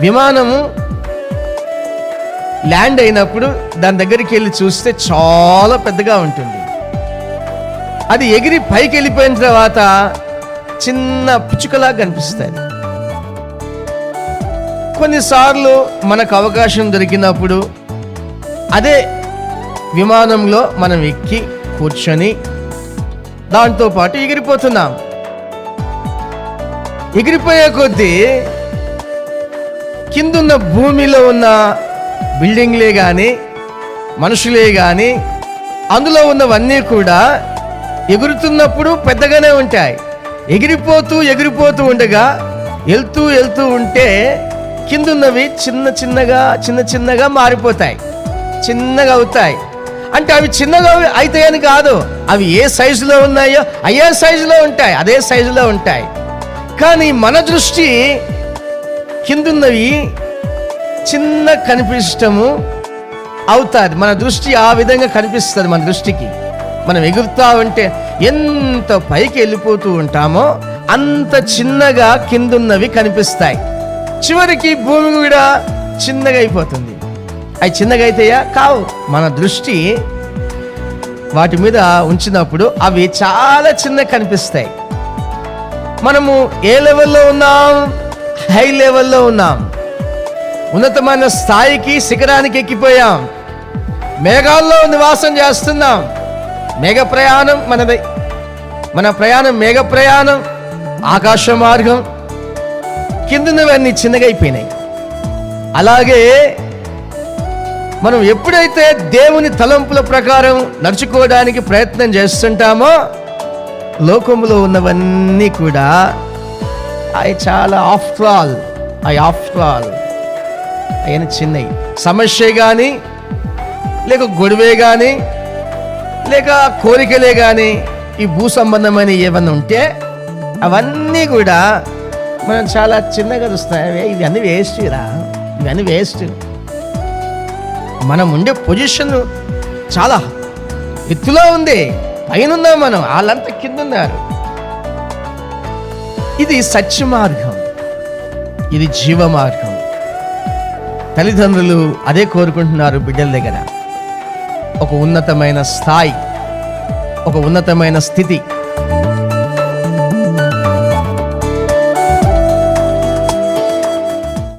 విమానము land అయినప్పుడు దాని దగ్గరికి వెళ్ళి చూస్తే చాలా పెద్దగా ఉంటుంది. అది ఎగిరి పైకి వెళ్ళిపోయిన తర్వాత చిన్న పిచ్చుకలా కనిపిస్తుంది. కొన్నిసార్లు మనకు అవకాశం దొరికినప్పుడు అదే విమానంలో మనం ఎక్కి కూర్చొని దాంతో పాటు ఎగిరిపోతున్నాం. ఎగిరిపోయే కొద్దీ కిందున్న భూమిలో ఉన్న బిల్డింగ్లే కానీ మనుషులే కానీ అందులో ఉన్నవన్నీ కూడా ఎగురుతున్నప్పుడు పెద్దగానే ఉంటాయి. ఎగిరిపోతూ ఉండగా వెళ్తూ ఉంటే కిందున్నవి చిన్నగా మారిపోతాయి, చిన్నగా అవుతాయి. అంటే అవి చిన్నగా అవుతాయని కాదు, అవి ఏ సైజులో ఉన్నాయో అయ్యే సైజులో ఉంటాయి, అదే సైజులో ఉంటాయి. కానీ మన దృష్టి కిందున్నవి చిన్న కనిపించటము అవుతుంది. మన దృష్టి ఆ విధంగా కనిపిస్తుంది. మన దృష్టికి మనం ఎగురుతా ఉంటే ఎంత పైకి వెళ్ళిపోతూ ఉంటామో అంత చిన్నగా కిందున్నవి కనిపిస్తాయి. చివరికి భూమి కూడా చిన్నగా అయిపోతుంది. అవి చిన్నగా అయితాయా? కావు. మన దృష్టి వాటి మీద ఉంచినప్పుడు అవి చాలా చిన్నగా కనిపిస్తాయి. మనము ఏ లెవెల్లో ఉన్నాం? హై లెవెల్లో ఉన్నాం. ఉన్నతమైన స్థాయికి, శిఖరానికి ఎక్కిపోయాం. మేఘాల్లో నివాసం చేస్తున్నాం. మేఘ ప్రయాణం మనది. మన ప్రయాణం మేఘ ప్రయాణం, ఆకాశ మార్గం. కిందనవన్నీ చిన్నగా అయిపోయినాయి. అలాగే మనం ఎప్పుడైతే దేవుని తలంపుల ప్రకారం నడుచుకోవడానికి ప్రయత్నం చేస్తుంటామో లోకములో ఉన్నవన్నీ కూడా అవి చాలా ఆఫ్టర్ ఆల్ ఆయన చిన్నవి. సమస్య కానీ, లేక గొడవే కానీ, లేక కోరికలే కానీ, ఈ భూ సంబంధమైన ఏమన్నా ఉంటే అవన్నీ కూడా మనం చాలా చిన్నగా చూస్తాం. ఇవన్నీ వేస్ట్. మనం ఉండే పొజిషన్ చాలా ఎత్తులో ఉంది, పైన ఉన్నాం మనం, వాళ్ళంతా కింద ఉన్నారు. ఇది సత్య మార్గం, ఇది జీవ మార్గం. తల్లిదండ్రులు అదే కోరుకుంటున్నారు బిడ్డల దగ్గర. ఒక ఉన్నతమైన స్థాయి, ఒక ఉన్నతమైన స్థితి.